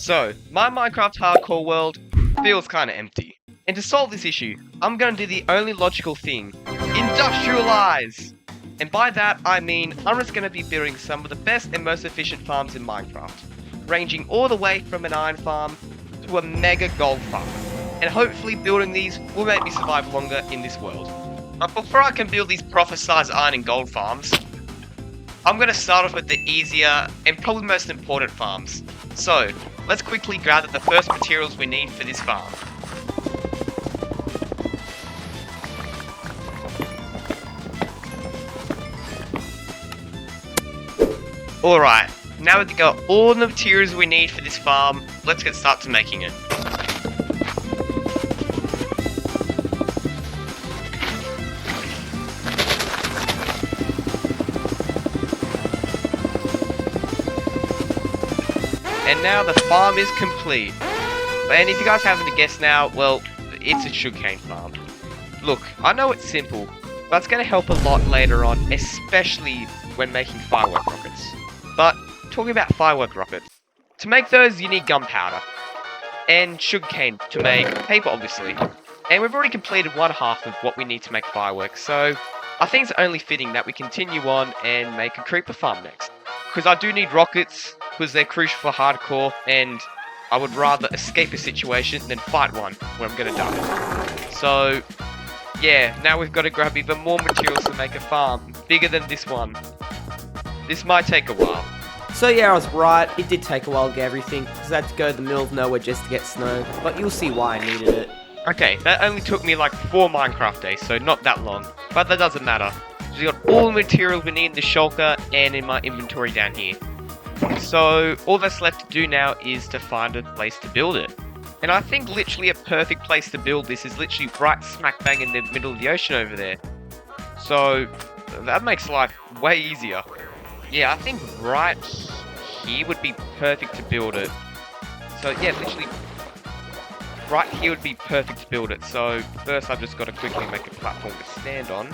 So, my Minecraft hardcore world feels kinda empty. And to solve this issue, I'm gonna do the only logical thing. Industrialize! And by that, I mean I'm just gonna be building some of the best and most efficient farms in Minecraft. Ranging all the way from an iron farm to a mega gold farm. And hopefully building these will make me survive longer in this world. But before I can build these prophesized iron and gold farms, I'm going to start off with the easier and probably most important farms. So, let's quickly gather the first materials we need for this farm. Alright, now we've got all the materials we need for this farm, let's get started to making it. And now the farm is complete. And if you guys haven't guessed now, well, it's a sugarcane farm. Look, I know it's simple, but it's going to help a lot later on, especially when making firework rockets. But, talking about firework rockets, to make those you need gunpowder, and sugarcane to make paper obviously. And we've already completed one half of what we need to make fireworks, so I think it's only fitting that we continue on and make a creeper farm next. Because I do need rockets, because they're crucial for hardcore, and I would rather escape a situation than fight one where I'm gonna die. So, yeah, now we've got to grab even more materials to make a farm, bigger than this one. This might take a while. So yeah, I was right, it did take a while to get everything, because I had to go to the middle of nowhere just to get snow, but you'll see why I needed it. Okay, that only took me like 4 Minecraft days, so not that long, but that doesn't matter. We got all the materials we need in the shulker and in my inventory down here. So, all that's left to do now is to find a place to build it. And I think literally a perfect place to build this is literally right smack bang in the middle of the ocean over there. So, that makes life way easier. Yeah, I think right here would be perfect to build it. So yeah, literally right here would be perfect to build it. So first I've just got to quickly make a platform to stand on.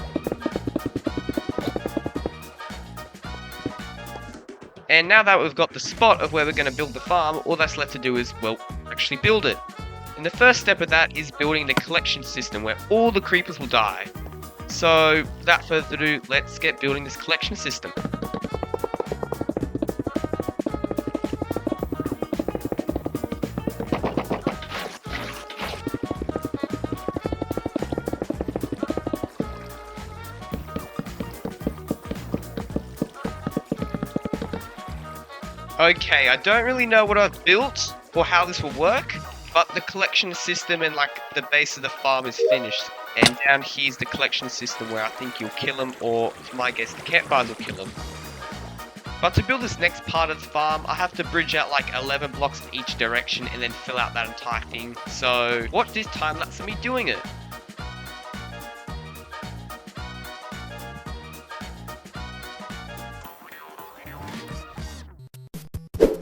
And now that we've got the spot of where we're going to build the farm, all that's left to do is, well, actually build it. And the first step of that is building the collection system where all the creepers will die. So, without further ado, let's get building this collection system. Okay, I don't really know what I've built or how this will work, but the collection system and like the base of the farm is finished. And down here's the collection system where I think you'll kill them, or to my guess the campfires will kill them. But to build this next part of the farm, I have to bridge out like 11 blocks in each direction and then fill out that entire thing. So watch this time lapse of me doing it.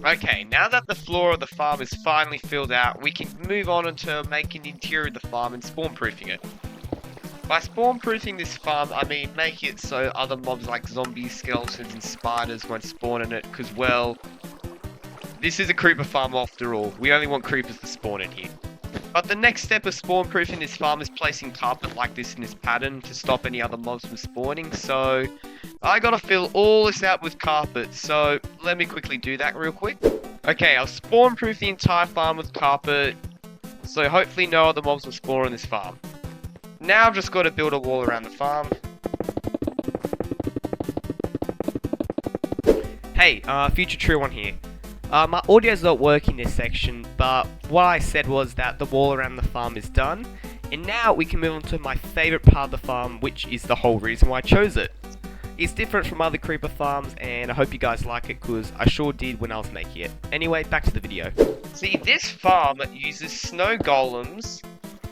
Okay, now that the floor of the farm is finally filled out, we can move on into making the interior of the farm and spawn-proofing it. By spawn-proofing this farm, I mean make it so other mobs like zombies, skeletons, and spiders won't spawn in it, because, well, this is a creeper farm after all. We only want creepers to spawn in here. But the next step of spawn-proofing this farm is placing carpet like this in this pattern to stop any other mobs from spawning, so I gotta fill all this out with carpet, so let me quickly do that real quick. Okay, I'll spawn-proof the entire farm with carpet, so hopefully no other mobs will spawn in this farm. Now I've just got to build a wall around the farm. Hey, future true one here. My audio's not working in this section, but what I said was that the wall around the farm is done. And now we can move on to my favourite part of the farm, which is the whole reason why I chose it. It's different from other creeper farms, and I hope you guys like it, because I sure did when I was making it. Anyway, back to the video. See, this farm uses snow golems,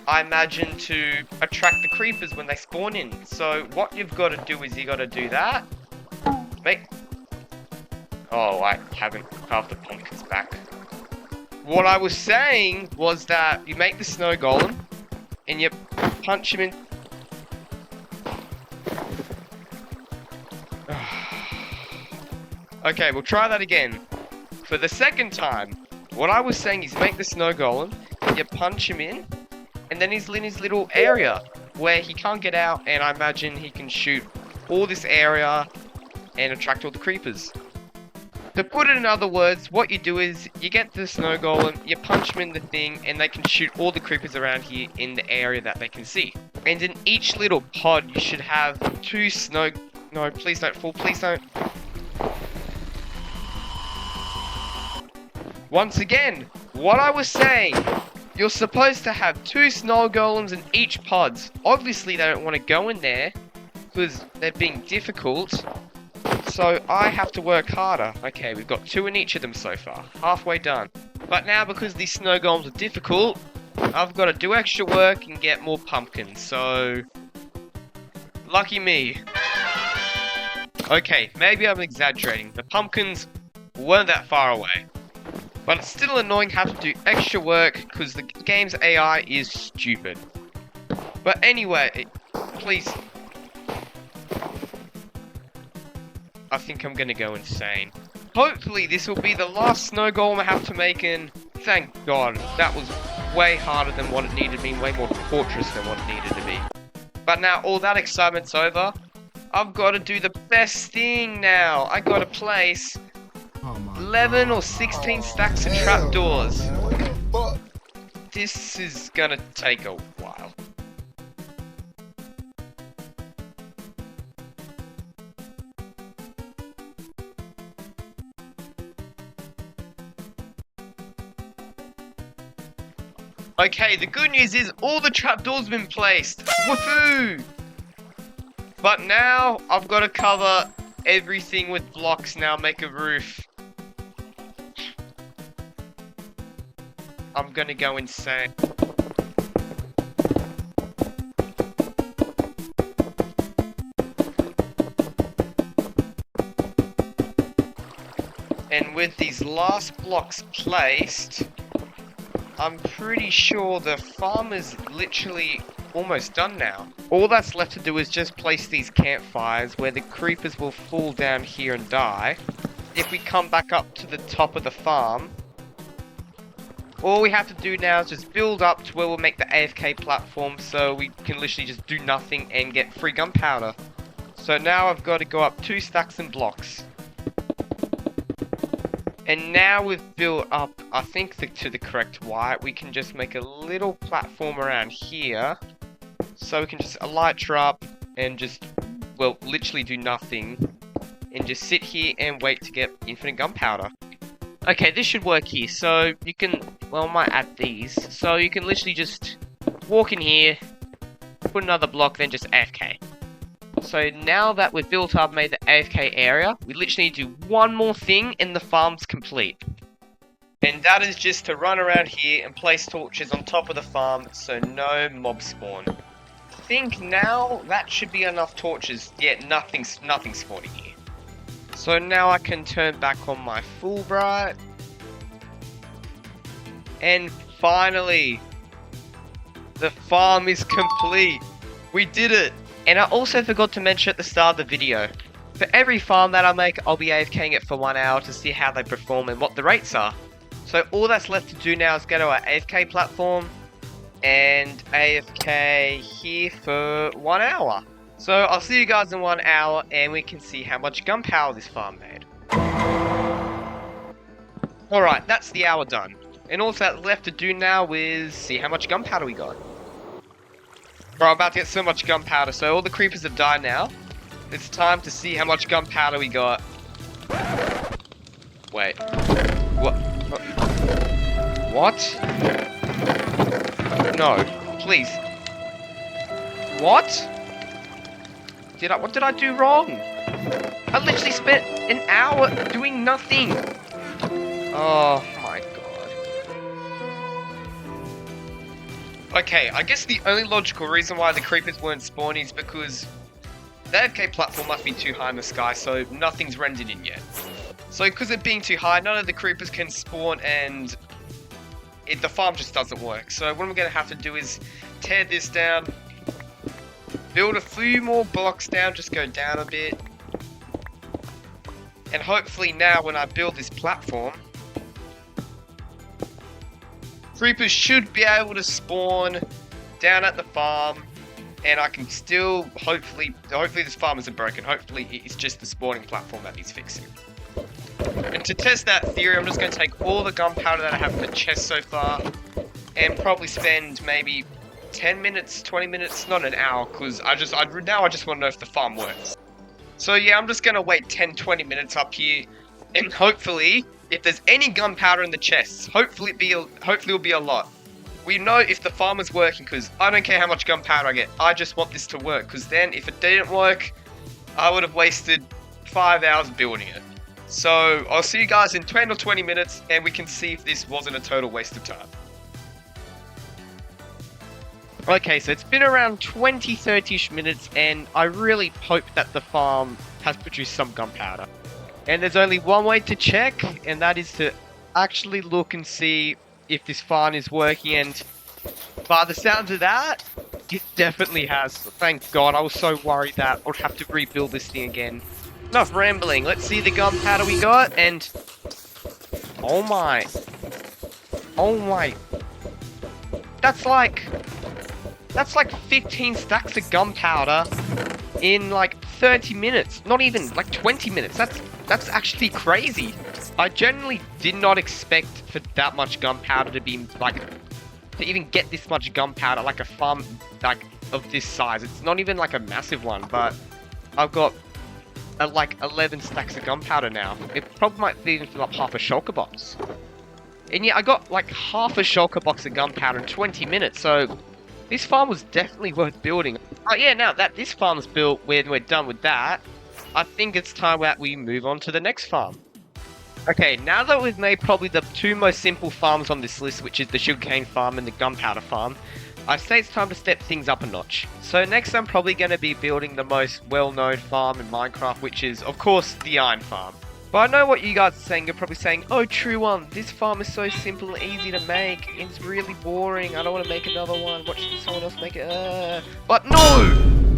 I imagine, to attract the creepers when they spawn in. So what you've got to do is you got to do that. Oh, I haven't carved the pumpkins back. What I was saying was that you make the snow golem and you punch him in. Okay, we'll try that again. For the second time, What I was saying is make the snow golem, you punch him in, and then he's in his little area where he can't get out, and I imagine he can shoot all this area and attract all the creepers. To put it in other words, what you do is you get the snow golem, you punch them in the thing, and they can shoot all the creepers around here in the area that they can see. And in each little pod, you should have 2 snow... No, please don't fall, please don't. Once again, what I was saying, you're supposed to have 2 snow golems in each pods. Obviously, they don't want to go in there because they're being difficult. So I have to work harder. Okay, we've got 2 in each of them so far. Halfway done. But now, because these snow golems are difficult, I've got to do extra work and get more pumpkins. So, lucky me. Okay, maybe I'm exaggerating. The pumpkins weren't that far away. But it's still annoying having to do extra work because the game's AI is stupid. But anyway, please. I think I'm gonna go insane. Hopefully this will be the last snow golem I have to make, and thank God. That was way harder than what it needed to be, way more torturous than what it needed to be. But now all that excitement's over, I've got to do the best thing now. I got to place 11 or 16 stacks of trapdoors. This is gonna take a while. Okay, the good news is all the trapdoors have been placed. Woohoo! But now I've got to cover everything with blocks now, make a roof. I'm gonna go insane. And with these last blocks placed, I'm pretty sure the farm is literally almost done now. All that's left to do is just place these campfires where the creepers will fall down here and die. If we come back up to the top of the farm, all we have to do now is just build up to where we'll make the AFK platform so we can literally just do nothing and get free gunpowder. So now I've got to go up 2 stacks and blocks. And now we've built up, I think, to the correct height, we can just make a little platform around here. So we can just elytra up and just, well, literally do nothing. And just sit here and wait to get infinite gunpowder. Okay, this should work here. So you can, well, I might add these. So you can literally just walk in here, put another block, then just AFK. So now that we've built up, made the AFK area, we literally need to do one more thing and the farm's complete. And that is just to run around here and place torches on top of the farm so no mobs spawn. I think now that should be enough torches, yet nothing's spawning here. So now I can turn back on my Fulbright. And finally, the farm is complete. We did it. And I also forgot to mention at the start of the video, for every farm that I make, I'll be AFKing it for 1 hour to see how they perform and what the rates are. So all that's left to do now is go to our AFK platform and AFK here for 1 hour. So I'll see you guys in 1 hour and we can see how much gunpowder this farm made. Alright, that's the hour done. And all that's left to do now is see how much gunpowder we got. Bro, I'm about to get so much gunpowder, so all the creepers have died now. It's time to see how much gunpowder we got. Wait. What? What? No. Please. What? What did I do wrong? I literally spent an hour doing nothing. Oh my god. Okay, I guess the only logical reason why the creepers weren't spawning is because the AFK platform must be too high in the sky, so nothing's rendered in yet. So because it being too high, none of the creepers can spawn and the farm just doesn't work. So what I'm going to have to do is tear this down, build a few more blocks down, just go down a bit. And hopefully now when I build this platform, creepers should be able to spawn down at the farm, and I can still hopefully this farm isn't broken. Hopefully it's just the spawning platform that needs fixing. And to test that theory, I'm just going to take all the gunpowder that I have in the chest so far, and probably spend maybe 10 minutes, 20 minutes, not an hour, because I just want to know if the farm works. So yeah, I'm just going to wait 10-20 minutes up here, and hopefully, if there's any gunpowder in the chests, hopefully it'll be a lot. We know if the farm is working, because I don't care how much gunpowder I get, I just want this to work, because then if it didn't work, I would have wasted 5 hours building it. So I'll see you guys in 10 or 20 minutes, and we can see if this wasn't a total waste of time. Okay, so it's been around 20-30ish minutes, and I really hope that the farm has produced some gunpowder. And there's only one way to check, and that is to actually look and see if this farm is working, and by the sounds of that, it definitely has. Thank God, I was so worried that I would have to rebuild this thing again. Enough rambling, let's see the gunpowder we got, and... Oh my. That's like 15 stacks of gunpowder in like 30 minutes. Not even, like 20 minutes. That's actually crazy. I generally did not expect for that much gunpowder to be, like, to even get this much gunpowder, like a farm, like, of this size. It's not even, like, a massive one, but I've got, like, 11 stacks of gunpowder now. It probably might even fill up half a shulker box. And yeah, I got, like, half a shulker box of gunpowder in 20 minutes, so this farm was definitely worth building. Oh yeah, now that this farm's built, when we're done with that, I think it's time that we move on to the next farm. Okay, now that we've made probably the two most simple farms on this list, which is the sugarcane farm and the gunpowder farm, I say it's time to step things up a notch. So next I'm probably going to be building the most well-known farm in Minecraft, which is, of course, the iron farm. But I know what you guys are saying. You're probably saying, oh, true one, this farm is so simple and easy to make. It's really boring. I don't want to make another one. Watch someone else make it. But no!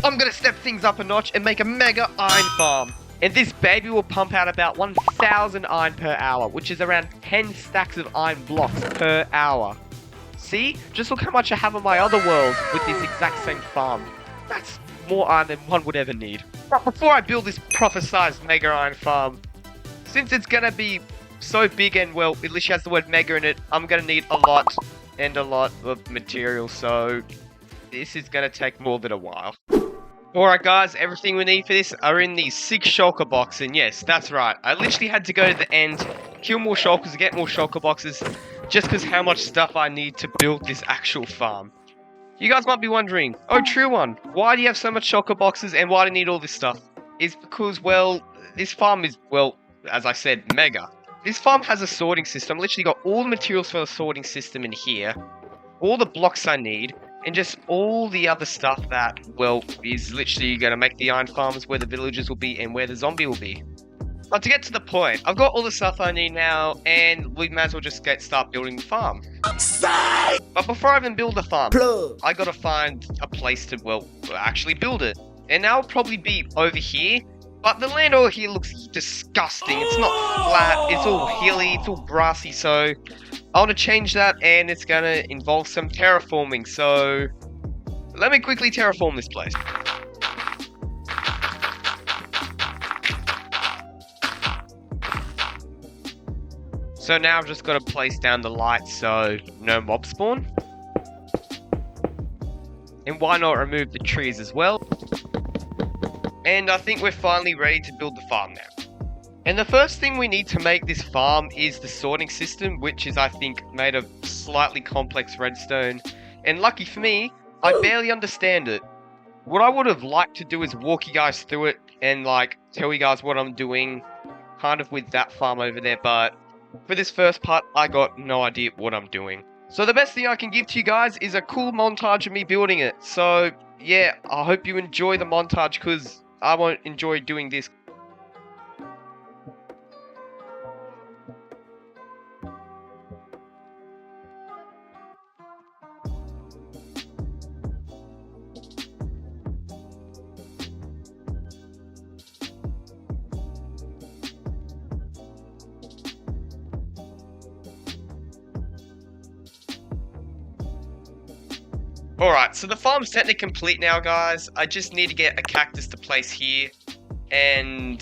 I'm going to step things up a notch and make a mega iron farm. And this baby will pump out about 1,000 iron per hour, which is around 10 stacks of iron blocks per hour. See? Just look how much I have on my other world with this exact same farm. That's more iron than one would ever need. But before I build this prophesized mega iron farm, since it's gonna be so big and, well, it literally has the word mega in it, I'm gonna need a lot of material, so this is gonna take more than a while. Alright guys, everything we need for this are in these 6 shulker boxes, and yes, that's right. I literally had to go to the end, kill more shulkers, get more shulker boxes, just because how much stuff I need to build this actual farm. You guys might be wondering, oh true one, why do you have so much shulker boxes and why do you need all this stuff? It's because, well, this farm is, well, as I said, mega. This farm has a sorting system. Literally got all the materials for the sorting system in here, all the blocks I need, and just all the other stuff that, well, is literally going to make the iron farms where the villagers will be and where the zombie will be. But to get to the point, I've got all the stuff I need now, and we might as well just start building the farm. But before I even build the farm, I gotta find a place to, well, actually build it. And that'll probably be over here. But the land over here looks disgusting. It's not flat, it's all hilly, it's all grassy, so I want to change that, and it's going to involve some terraforming, so let me quickly terraform this place. So now I've just got to place down the lights so no mob spawn. And why not remove the trees as well? And I think we're finally ready to build the farm now. And the first thing we need to make this farm is the sorting system, which is, I think, made of slightly complex redstone. And lucky for me, I barely understand it. What I would have liked to do is walk you guys through it and, like, tell you guys what I'm doing, kind of with that farm over there, but for this first part, I got no idea what I'm doing. So the best thing I can give to you guys is a cool montage of me building it. So, yeah, I hope you enjoy the montage, because I won't enjoy doing this. Alright, so the farm's technically complete now, guys. I just need to get a cactus to place here. And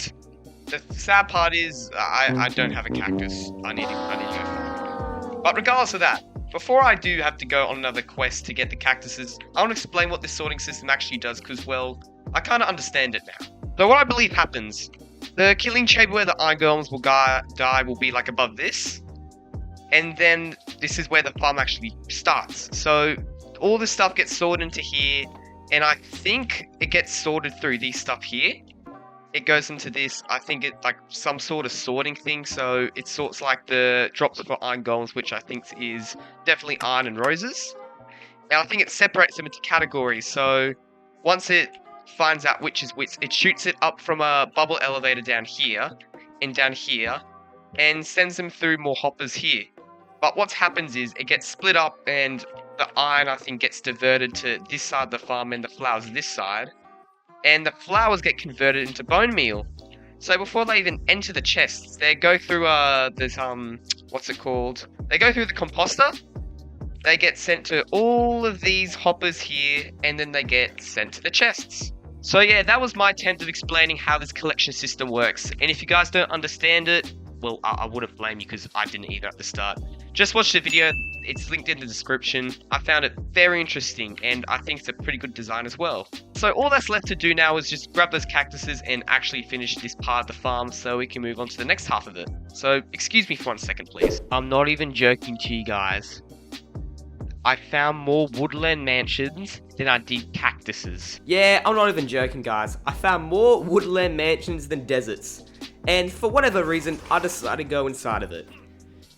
the sad part is, I don't have a cactus. I need to go find it. But regardless of that, before I do have to go on another quest to get the cactuses, I want to explain what this sorting system actually does, because, well, I kind of understand it now. So what I believe happens, the killing chamber where the iron golems will die will be like above this. And then this is where the farm actually starts. So all this stuff gets sorted into here, and I think it gets sorted through these stuff here. It goes into this, I think it's like some sort of sorting thing, so it sorts like the drops for iron golems, which I think is definitely iron and roses. And I think it separates them into categories, so once it finds out which is which, it shoots it up from a bubble elevator down here, and down here, and sends them through more hoppers here. But what happens is, it gets split up, and the iron, I think, gets diverted to this side of the farm, and the flowers this side. And the flowers get converted into bone meal. So before they even enter the chests, they go through this what's it called? They go through the composter. They get sent to all of these hoppers here, and then they get sent to the chests. So yeah, that was my attempt of explaining how this collection system works. And if you guys don't understand it, well, I wouldn't blame you, because I didn't either at the start. Just watch the video, it's linked in the description. I found it very interesting, and I think it's a pretty good design as well. So all that's left to do now is just grab those cactuses and actually finish this part of the farm, so we can move on to the next half of it. So, excuse me for 1 second, please. I'm not even joking to you guys. I found more woodland mansions than I did cactuses. Yeah, I'm not even joking, guys. I found more woodland mansions than deserts. And for whatever reason, I decided to go inside of it.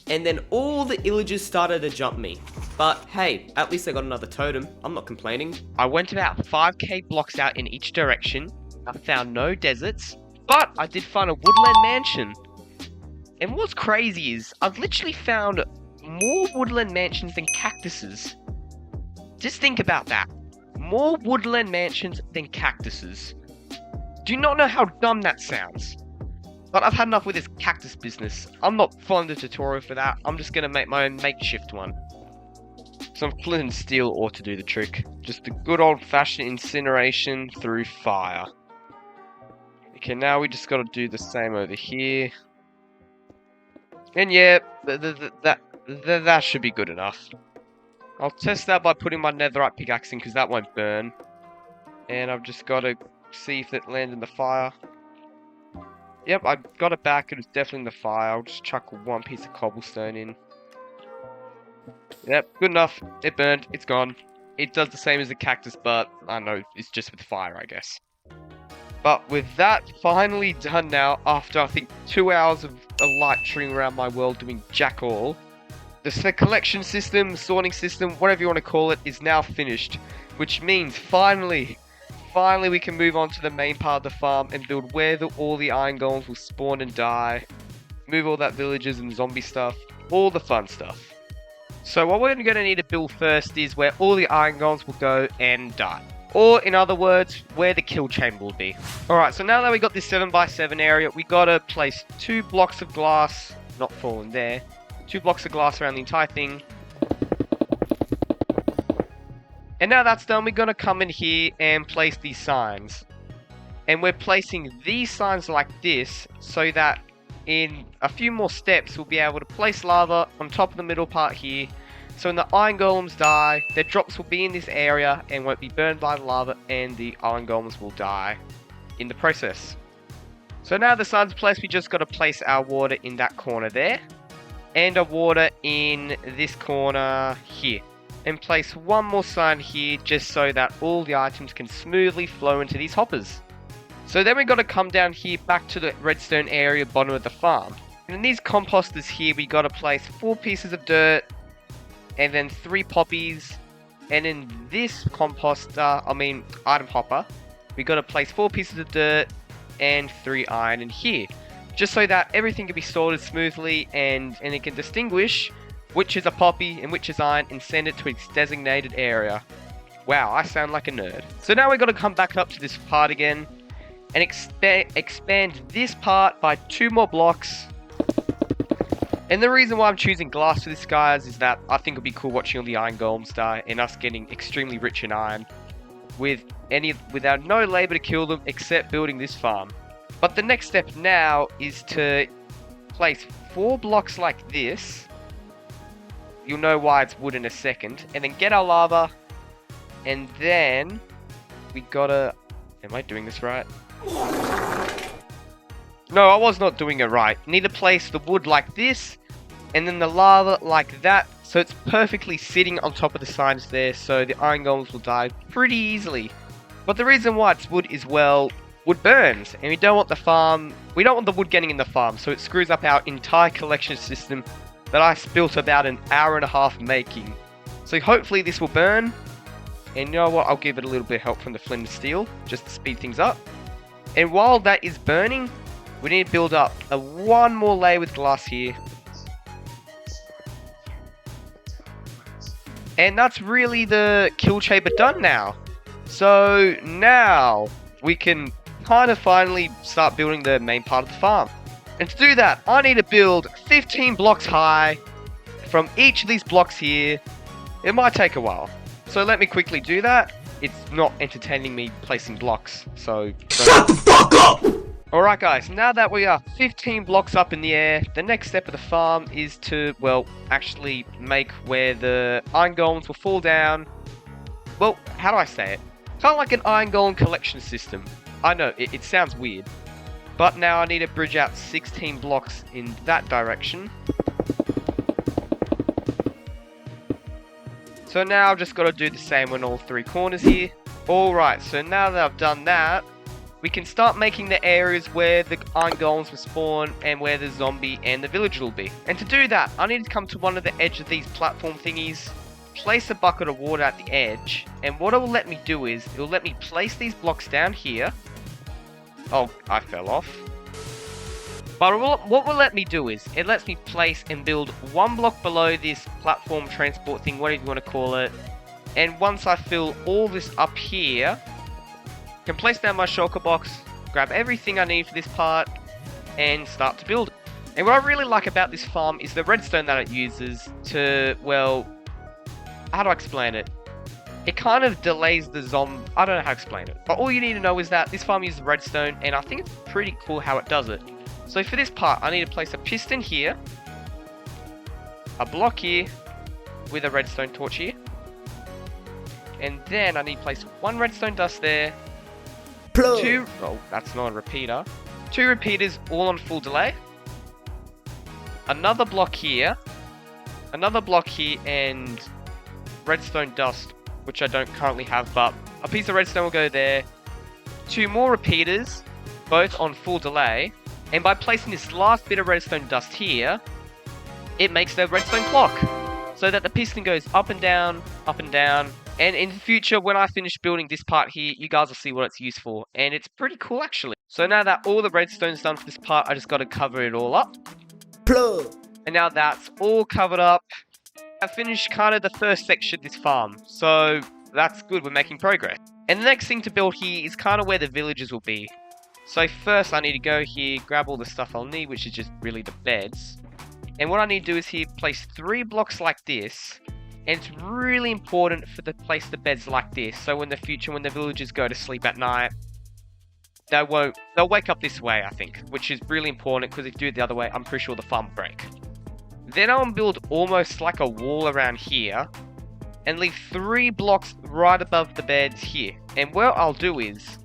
And then all the illagers started to jump me. But hey, at least I got another totem. I'm not complaining. I went about 5k blocks out in each direction. I found no deserts, but I did find a woodland mansion. And what's crazy is, I've literally found more woodland mansions than cactuses. Just think about that. More woodland mansions than cactuses. Do you not know how dumb that sounds? But I've had enough with this cactus business. I'm not following the tutorial for that. I'm just gonna make my own makeshift one. Some flint and steel ought to do the trick. Just a good old-fashioned incineration through fire. Okay, now we just gotta do the same over here. And yeah, that should be good enough. I'll test that by putting my netherite pickaxe in, because that won't burn. And I've just gotta see if it lands in the fire. Yep, I got it back. It was definitely in the fire. I'll just chuck one piece of cobblestone in. Yep, good enough. It burned. It's gone. It does the same as the cactus, but I don't know. It's just with fire, I guess. But with that finally done now, after I think 2 hours of elytring around my world doing jack all, the collection system, sorting system, whatever you want to call it, is now finished. Which means finally we can move on to the main part of the farm and build where all the iron golems will spawn and die. Move all that villagers and zombie stuff. All the fun stuff. So what we're going to need to build first is where all the iron golems will go and die. Or in other words, where the kill chamber will be. Alright, so now that we got this 7x7 area, we got to place 2 blocks of glass, not falling there, 2 blocks of glass around the entire thing. And now that's done, we're going to come in here and place these signs. And we're placing these signs like this, so that in a few more steps, we'll be able to place lava on top of the middle part here. So when the iron golems die, their drops will be in this area and won't be burned by the lava, and the iron golems will die in the process. So now the signs are placed, we just got to place our water in that corner there. And our water in this corner here. And place one more sign here, just so that all the items can smoothly flow into these hoppers. So then we've got to come down here back to the redstone area bottom of the farm. And in these composters here, we got to place 4 pieces of dirt, and then 3 poppies. And in this item hopper, we got to place 4 pieces of dirt and 3 iron in here. Just so that everything can be sorted smoothly, and it can distinguish which is a poppy and which is iron, and send it to its designated area. Wow, I sound like a nerd. So now we've got to come back up to this part again and expand this part by 2 more blocks. And the reason why I'm choosing glass for this, guys, is that I think it'll be cool watching all the iron golems die and us getting extremely rich in iron without no labor to kill them except building this farm. But the next step now is to place 4 blocks like this. You'll know why it's wood in a second. And then get our lava. And then we gotta... Am I doing this right? No, I was not doing it right. Need to place the wood like this, and then the lava like that, so it's perfectly sitting on top of the sides there, so the iron golems will die pretty easily. But the reason why it's wood is, well, wood burns, and we don't want the wood getting in the farm, so it screws up our entire collection system that I built about an hour and a half making. So hopefully this will burn, and you know what, I'll give it a little bit of help from the flint and steel, just to speed things up. And while that is burning, we need to build up one more layer with glass here. And that's really the kill chamber done now. So now we can kind of finally start building the main part of the farm. And to do that, I need to build 15 blocks high from each of these blocks here. It might take a while. So let me quickly do that. It's not entertaining me placing blocks, so... Shut the fuck up! Alright guys, now that we are 15 blocks up in the air, the next step of the farm is to, well, actually make where the iron golems will fall down. Well, how do I say it? Kind of like an iron golem collection system. I know, it sounds weird. But now I need to bridge out 16 blocks in that direction. So now I've just got to do the same on all 3 corners here. Alright, so now that I've done that, we can start making the areas where the iron golems will spawn and where the zombie and the villager will be. And to do that, I need to come to one of the edge of these platform thingies, place a bucket of water at the edge, and what it will let me do is, it will let me place these blocks down here. Oh, I fell off. But what will let me do is, it lets me place and build 1 block below this platform transport thing, whatever you want to call it. And once I fill all this up here, I can place down my shulker box, grab everything I need for this part, and start to build it. And what I really like about this farm is the redstone that it uses to, well, how do I explain it? It kind of delays the zombie. I don't know how to explain it. But all you need to know is that this farm uses redstone, and I think it's pretty cool how it does it. So for this part, I need to place a piston here, a block here, with a redstone torch here. And then I need to place 1 redstone dust there. 2, oh, that's not a repeater. 2 repeaters all on full delay. Another block here. Another block here, and redstone dust, which I don't currently have, but a piece of redstone will go there. 2 more repeaters, both on full delay. And by placing this last bit of redstone dust here, it makes the redstone clock, so that the piston goes up and down, up and down. And in the future, when I finish building this part here, you guys will see what it's used for. And it's pretty cool, actually. So now that all the redstone's done for this part, I just got to cover it all up. Plug. And now that's all covered up, I finished kind of the first section of this farm. So that's good, we're making progress. And the next thing to build here is kind of where the villagers will be. So first I need to go here, grab all the stuff I'll need, which is just really the beds. And what I need to do is here place 3 blocks like this. And it's really important for the place the beds like this, so in the future when the villagers go to sleep at night, they'll wake up this way, I think, which is really important, because if you do it the other way, I'm pretty sure the farm will break. Then I'll build almost like a wall around here, and leave 3 blocks right above the beds here. And what I'll do is,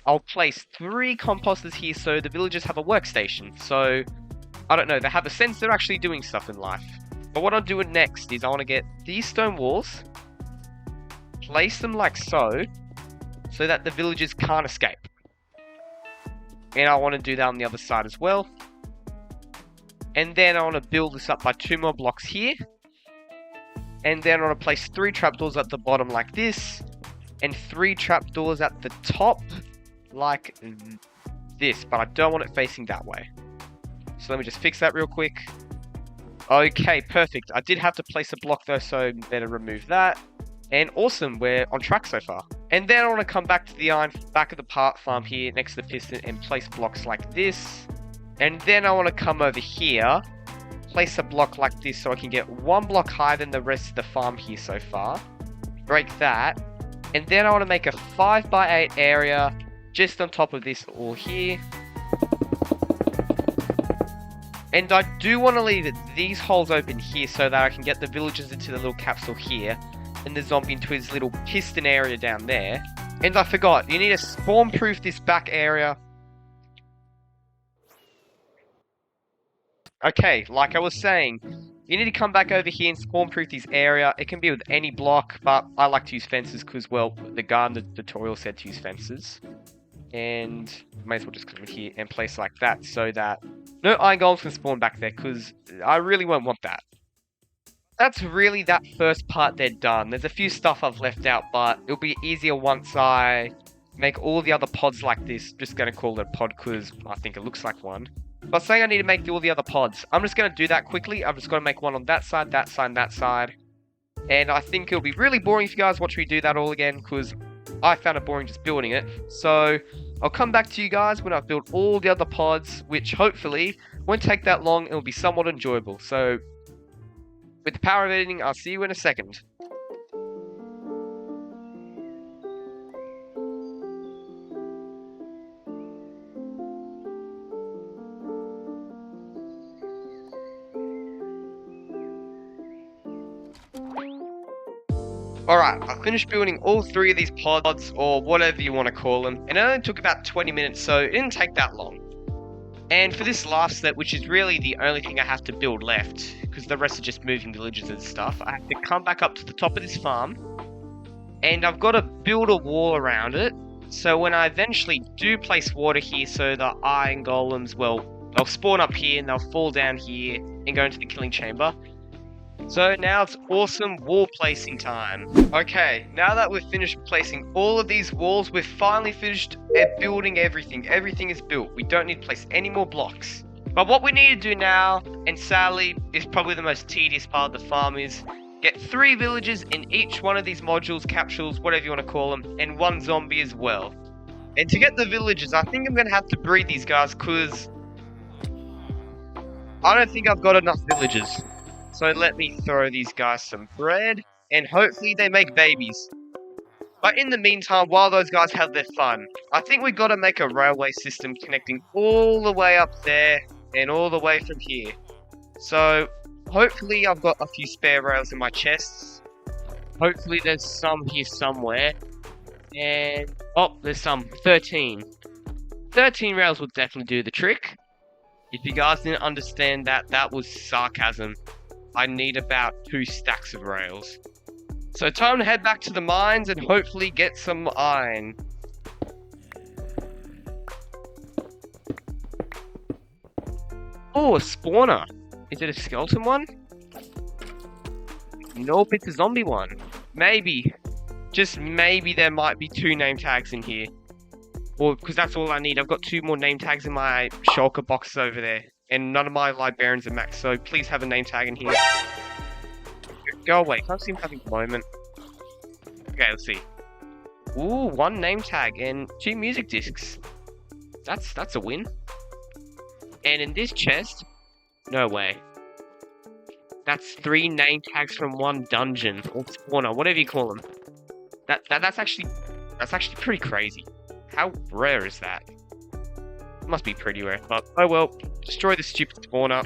I'll place 3 composters here so the villagers have a workstation, so, I don't know, they have a sense they're actually doing stuff in life. But what I'm doing next is I want to get these stone walls, place them like so that the villagers can't escape. And I want to do that on the other side as well. And then I want to build this up by 2 more blocks here. And then I want to place 3 trapdoors at the bottom like this, and 3 trapdoors at the top like this, but I don't want it facing that way. So let me just fix that real quick. Okay, perfect. I did have to place a block though, so better remove that. And awesome, we're on track so far. And then I want to come back to the iron back of the part farm here next to the piston and place blocks like this. And then I want to come over here, place a block like this so I can get one block higher than the rest of the farm here so far. Break that. And then I want to make a 5x8 area just on top of this all here. And I do want to leave these holes open here so that I can get the villagers into the little capsule here. And the zombie into his little piston area down there. And I forgot, you need to spawn-proof this back area. Okay, like I was saying, you need to come back over here and spawn-proof this area. It can be with any block, but I like to use fences because, well, the guy in the tutorial said to use fences. And may as well just come in here and place like that so that no iron golems can spawn back there because I really won't want that. That's really that first part they're done. There's a few stuff I've left out, but it'll be easier once I make all the other pods like this. Just going to call it a pod because I think it looks like one. But saying I need to make all the other pods. I'm just going to do that quickly. I'm just going to make one on that side, and that side. And I think it'll be really boring if you guys watch me do that all again because I found it boring just building it. So I'll come back to you guys when I've built all the other pods, which hopefully won't take that long. It'll be somewhat enjoyable. So with the power of editing, I'll see you in a second. Alright, I finished building all 3 of these pods, or whatever you want to call them, and it only took about 20 minutes, so it didn't take that long. And for this last step, which is really the only thing I have to build left, because the rest are just moving villages and stuff, I have to come back up to the top of this farm, and I've got to build a wall around it, so when I eventually do place water here so the iron golems, well, they'll spawn up here and they'll fall down here and go into the killing chamber. So now it's awesome wall placing time. Okay, now that we've finished placing all of these walls, we've finally finished building everything. Everything is built. We don't need to place any more blocks. But what we need to do now, and sadly is probably the most tedious part of the farm, is get 3 villages in each one of these modules, capsules, whatever you want to call them, and 1 zombie as well. And to get the villages, I think I'm going to have to breed these guys because I don't think I've got enough villages. So let me throw these guys some bread, and hopefully they make babies. But in the meantime, while those guys have their fun, I think we've got to make a railway system connecting all the way up there, and all the way from here. So, hopefully I've got a few spare rails in my chests. Hopefully there's some here somewhere. And, oh, there's some, 13. 13 rails will definitely do the trick. If you guys didn't understand that, that was sarcasm. I need about 2 stacks of rails. So time to head back to the mines and hopefully get some iron. Oh, a spawner. Is it a skeleton one? Nope, it's a zombie one. Maybe. Just maybe there might be 2 name tags in here. Or, because that's all I need. I've got 2 more name tags in my shulker boxes over there. And none of my librarians are max, so please have a name tag in here. Go away, can't seem to have a moment. Okay, let's see. Ooh, 1 name tag and 2 music discs. That's a win. And in this chest, no way. That's 3 name tags from 1 dungeon or spawner, whatever you call them. That's actually pretty crazy. How rare is that? Must be pretty rare, but oh well. Destroy the stupid spawner.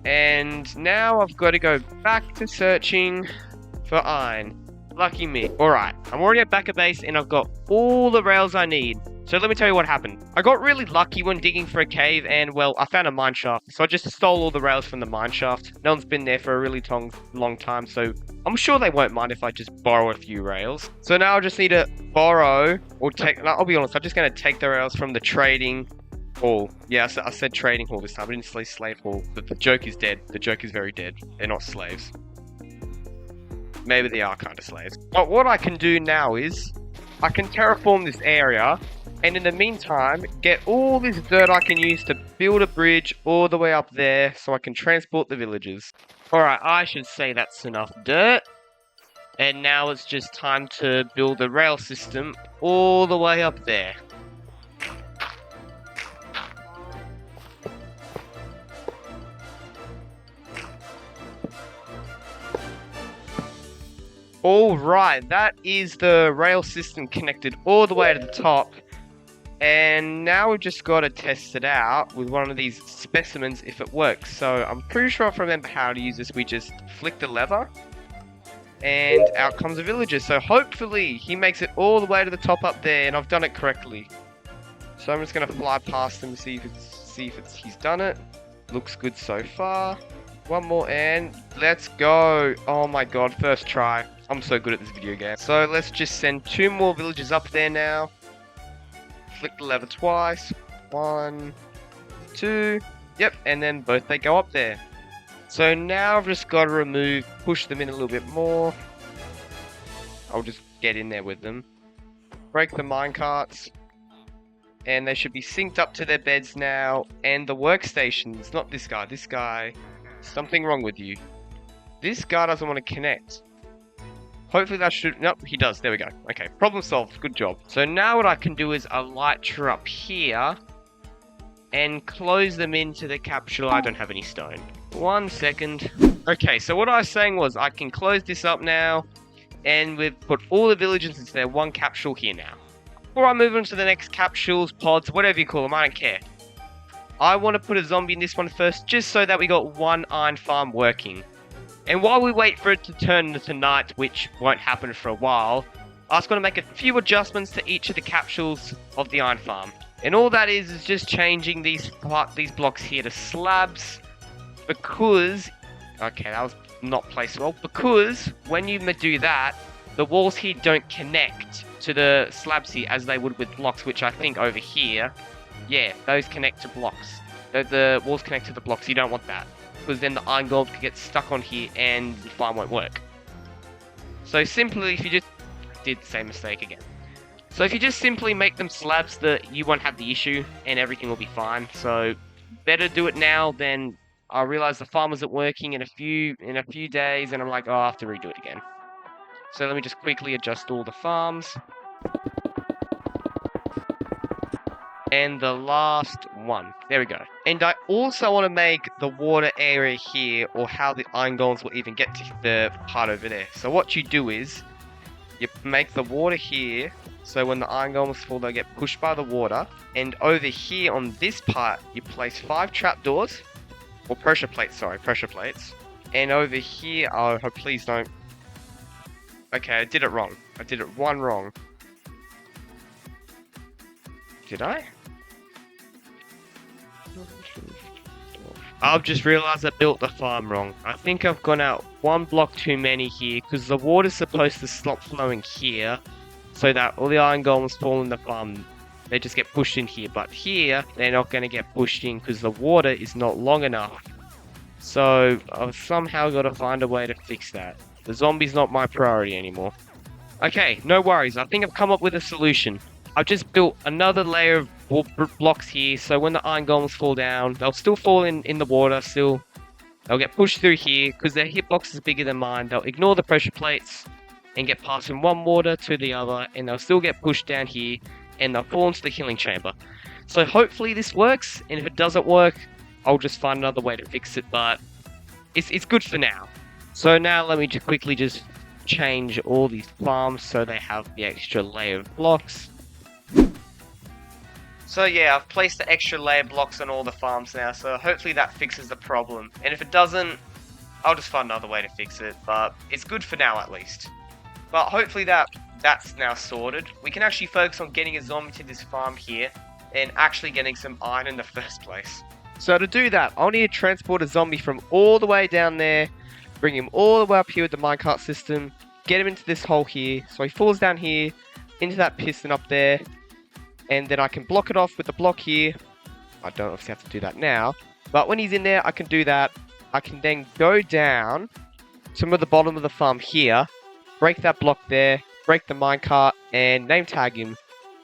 And now I've got to go back to searching for iron. Lucky me. Alright, I'm already at base and I've got all the rails I need. So let me tell you what happened. I got really lucky when digging for a cave and, well, I found a mine shaft. So I just stole all the rails from the mine shaft. No one's been there for a really long time, so I'm sure they won't mind if I just borrow a few rails. So now I just need to borrow, or take, I'll be honest, I'm just going to take the rails from the trading hall. Yeah, I said trading hall this time. I didn't say slave hall. But the joke is dead. The joke is very dead. They're not slaves. Maybe they are kind of slaves. But what I can do now is, I can terraform this area, and in the meantime, get all this dirt I can use to build a bridge all the way up there so I can transport the villagers. Alright, I should say that's enough dirt. And now it's just time to build a rail system all the way up there. Alright, that is the rail system connected all the way to the top. And now we've just got to test it out with one of these specimens if it works. So I'm pretty sure if I remember how to use this, we just flick the lever. And out comes a villager. So hopefully he makes it all the way to the top up there and I've done it correctly. So I'm just going to fly past him to see if he's done it. Looks good so far. One more and let's go. Oh my god, first try. I'm so good at this video game. So let's just send 2 more villagers up there now. Flick the lever twice. 1, 2. Yep, and then both they go up there. So now I've just got to push them in a little bit more. I'll just get in there with them. Break the minecarts. And they should be synced up to their beds now. And the workstations, not this guy, something wrong with you. This guy doesn't want to connect. Hopefully that should... Nope, he does. There we go. Okay, problem solved. Good job. So now what I can do is elytra up here and close them into the capsule. I don't have any stone. 1 second. Okay, so what I was saying was I can close this up now and we've put all the villagers into their one capsule here now. Before I move on to the next capsules, pods, whatever you call them, I don't care. I want to put a zombie in this one first just so that we got one iron farm working. And while we wait for it to turn into night, which won't happen for a while, I was going to make a few adjustments to each of the capsules of the iron farm. And all that is just changing these blocks here to slabs. Because... Okay, that was not placed well. Because when you do that, the walls here don't connect to the slabs here as they would with blocks, which I think over here... Yeah, those connect to blocks. The walls connect to the blocks. You don't want that. Because then the iron gold could get stuck on here and the farm won't work. So simply, if you just... did the same mistake again. So if you just simply make them slabs, that you won't have the issue and everything will be fine. So better do it now than I realize the farm isn't working in a few days and I'm like, oh, I have to redo it again. So let me just quickly adjust all the farms. And the last one. There we go. And I also want to make the water area here, or how the iron golems will even get to the part over there. So what you do is, you make the water here, so when the iron golems fall, they'll get pushed by the water. And over here on this part, you place 5 trapdoors, or pressure plates, sorry, pressure plates. And over here, oh, please don't. Okay, I did it wrong. I did it one wrong. Did I? I've just realised I built the farm wrong. I think I've gone out 1 block too many here, because the water's supposed to stop flowing here, so that all the iron golems fall in the farm. They just get pushed in here, but here, they're not going to get pushed in, because the water is not long enough. So, I've somehow got to find a way to fix that. The zombie's not my priority anymore. Okay, no worries. I think I've come up with a solution. I've just built another layer of blocks here, so when the iron golems fall down, they'll still fall in the water, still. They'll get pushed through here, because their hitbox is bigger than mine. They'll ignore the pressure plates, and get passed from one water to the other, and they'll still get pushed down here, and they'll fall into the healing chamber. So hopefully this works, and if it doesn't work, I'll just find another way to fix it, but it's good for now. So now let me just quickly change all these farms so they have the extra layer of blocks. So yeah, I've placed the extra layer blocks on all the farms now, so hopefully that fixes the problem. And if it doesn't, I'll just find another way to fix it, but it's good for now at least. But hopefully that's now sorted. We can actually focus on getting a zombie to this farm here, and actually getting some iron in the first place. So to do that, I'll need to transport a zombie from all the way down there, bring him all the way up here with the minecart system, get him into this hole here, so he falls down here, into that piston up there, and then I can block it off with the block here. I don't obviously have to do that now, but when he's in there, I can do that. I can then go down to the bottom of the farm here, break that block there, break the minecart, and name tag him.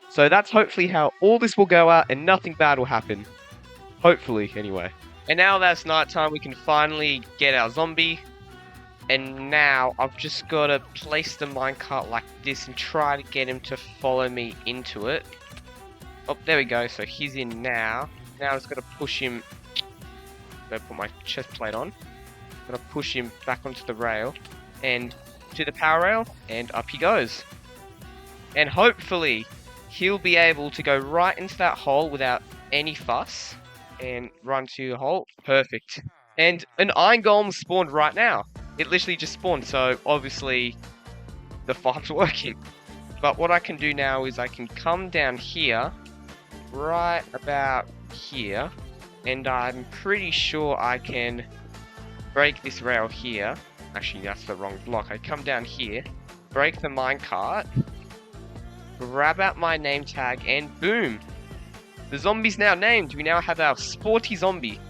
So that's hopefully how all this will go out and nothing bad will happen. Hopefully, anyway. And now that's nighttime, we can finally get our zombie. And now I've just got to place the minecart like this and try to get him to follow me into it. Oh, there we go. So he's in now. Now I've just got to push him. I'm going to put my chest plate on. I'm going to push him back onto the rail. And to the power rail, and up he goes. And hopefully, he'll be able to go right into that hole without any fuss, and run to the hole. Perfect. And an iron golem spawned right now. It literally just spawned, so obviously the farm's working. But what I can do now is I can come down here, right about here, and I'm pretty sure I can break this rail here. Actually, that's the wrong block. I come down here, break the minecart, grab out my name tag, and boom! The zombie's now named. We now have our sporty zombie.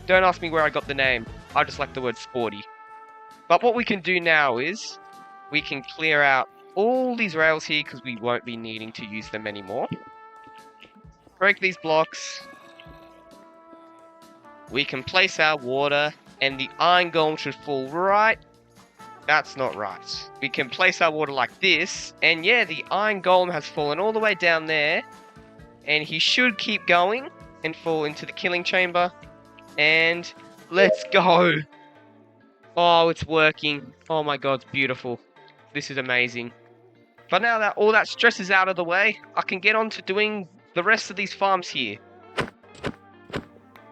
Don't ask me where I got the name. I just like the word sporty. But what we can do now is we can clear out all these rails here because we won't be needing to use them anymore. Break these blocks. We can place our water, and the iron golem should fall right. That's not right. We can place our water like this, and yeah, the iron golem has fallen all the way down there, and he should keep going and fall into the killing chamber. And let's go. Oh, it's working. Oh my god, it's beautiful. This is amazing. But now that all that stress is out of the way, I can get on to doing the rest of these farms here.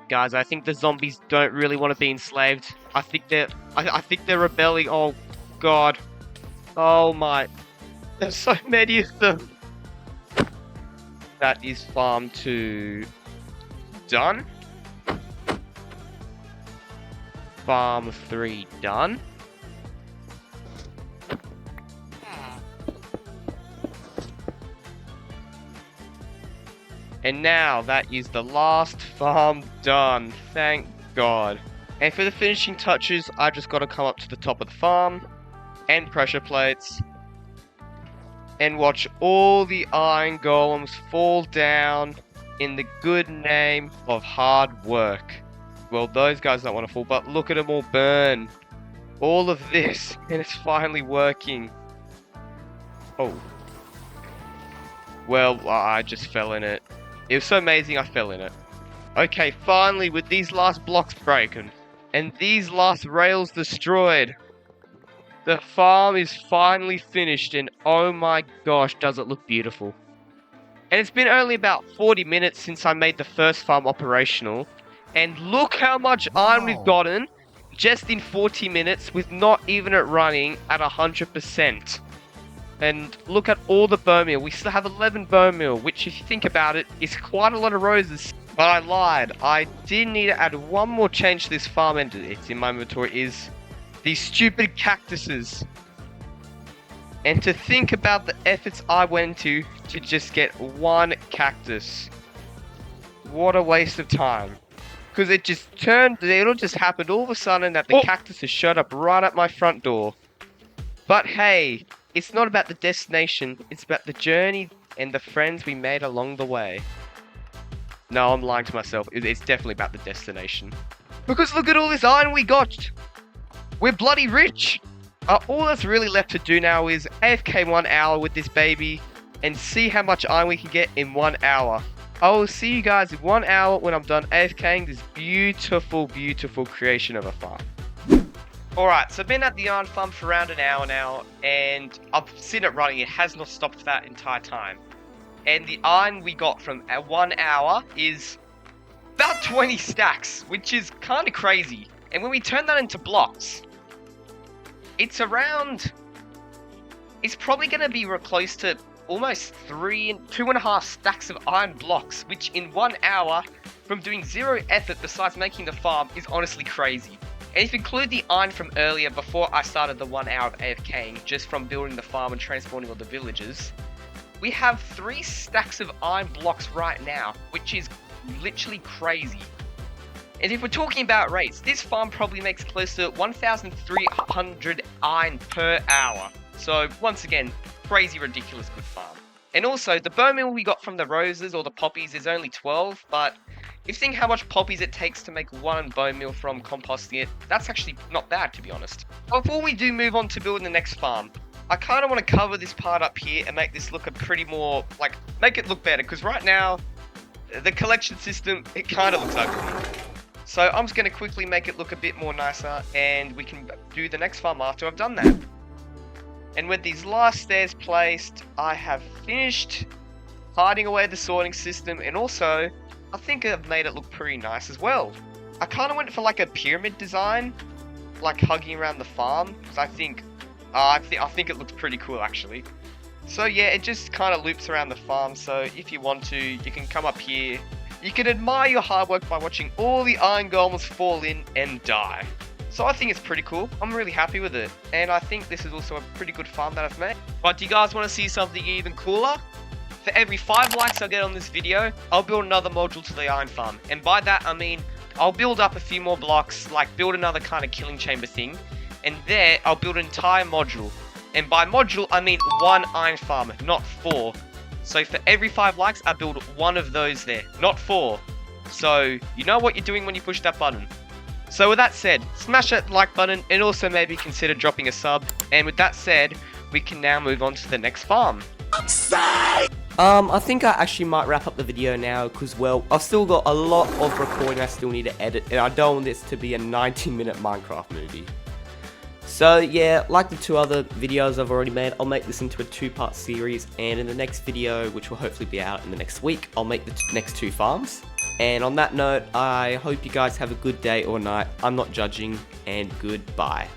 Guys, I think the zombies don't really want to be enslaved. I think they're rebelling. Oh god. Oh my. There's so many of them. That is farm 2 done. Farm 3 done. And now that is the last farm done. Thank God. And for the finishing touches, I just got to come up to the top of the farm and pressure plates and watch all the iron golems fall down in the good name of hard work. Well, those guys don't want to fall, but look at them all burn. All of this, and it's finally working. Oh. Well, I just fell in it. It was so amazing I fell in it. Okay, finally, with these last blocks broken, and these last rails destroyed, the farm is finally finished, and oh my gosh, does it look beautiful. And it's been only about 40 minutes since I made the first farm operational, and look how much iron we've gotten just in 40 minutes with not even it running at 100%. And look at all the bone meal. We still have 11 bone meal, which if you think about it, is quite a lot of roses. But I lied. I did need to add one more change to this farm, and it's in my inventory, is these stupid cactuses. And to think about the efforts I went to just get one cactus. What a waste of time. Because it all just happened all of a sudden that the cactuses showed up right at my front door. But hey, it's not about the destination, it's about the journey and the friends we made along the way. No, I'm lying to myself. It's definitely about the destination. Because look at all this iron we got! We're bloody rich! All that's really left to do now is AFK 1 hour with this baby and see how much iron we can get in 1 hour. I will see you guys in 1 hour when I'm done AFKing this beautiful, beautiful creation of a farm. Alright, so I've been at the iron farm for around an hour now, and I've seen it running. It has not stopped for that entire time. And the iron we got from 1 hour is about 20 stacks, which is kind of crazy. And when we turn that into blocks, it's probably going to be close to almost 2.5 stacks of iron blocks, which in 1 hour, from doing zero effort besides making the farm, is honestly crazy. And if you include the iron from earlier, before I started the 1 hour of AFKing, just from building the farm and transporting all the villagers, we have 3 stacks of iron blocks right now, which is literally crazy. And if we're talking about rates, this farm probably makes close to 1,300 iron per hour. So once again, crazy, ridiculous good farm. And also, the bone meal we got from the roses or the poppies is only 12, but if you think how much poppies it takes to make 1 bone meal from composting it, that's actually not bad, to be honest. Before we do move on to building the next farm, I kind of want to cover this part up here and make this look a pretty more, make it look better, because right now, the collection system, it kind of looks ugly. So I'm just going to quickly make it look a bit more nicer, and we can do the next farm after I've done that. And with these last stairs placed, I have finished hiding away the sorting system, and also, I think I've made it look pretty nice as well. I kind of went for like a pyramid design, like hugging around the farm, because I think it looks pretty cool actually. So yeah, it just kind of loops around the farm, so if you want to, you can come up here. You can admire your hard work by watching all the iron golems fall in and die. So I think it's pretty cool. I'm really happy with it. And I think this is also a pretty good farm that I've made. But do you guys want to see something even cooler? For every 5 likes I get on this video, I'll build another module to the iron farm. And by that, I mean, I'll build up a few more blocks, like build another kind of killing chamber thing. And there, I'll build an entire module. And by module, I mean 1 iron farm, not 4. So for every 5 likes, I build 1 of those there, not 4. So, you know what you're doing when you push that button. So with that said, smash that like button and also maybe consider dropping a sub. And with that said, we can now move on to the next farm. I think I actually might wrap up the video now because, well, I've still got a lot of recording I still need to edit, and I don't want this to be a 90-minute Minecraft movie. So yeah, like the 2 other videos I've already made, I'll make this into a 2-part series, and in the next video, which will hopefully be out in the next week, I'll make the next 2 farms. And on that note, I hope you guys have a good day or night. I'm not judging, and goodbye.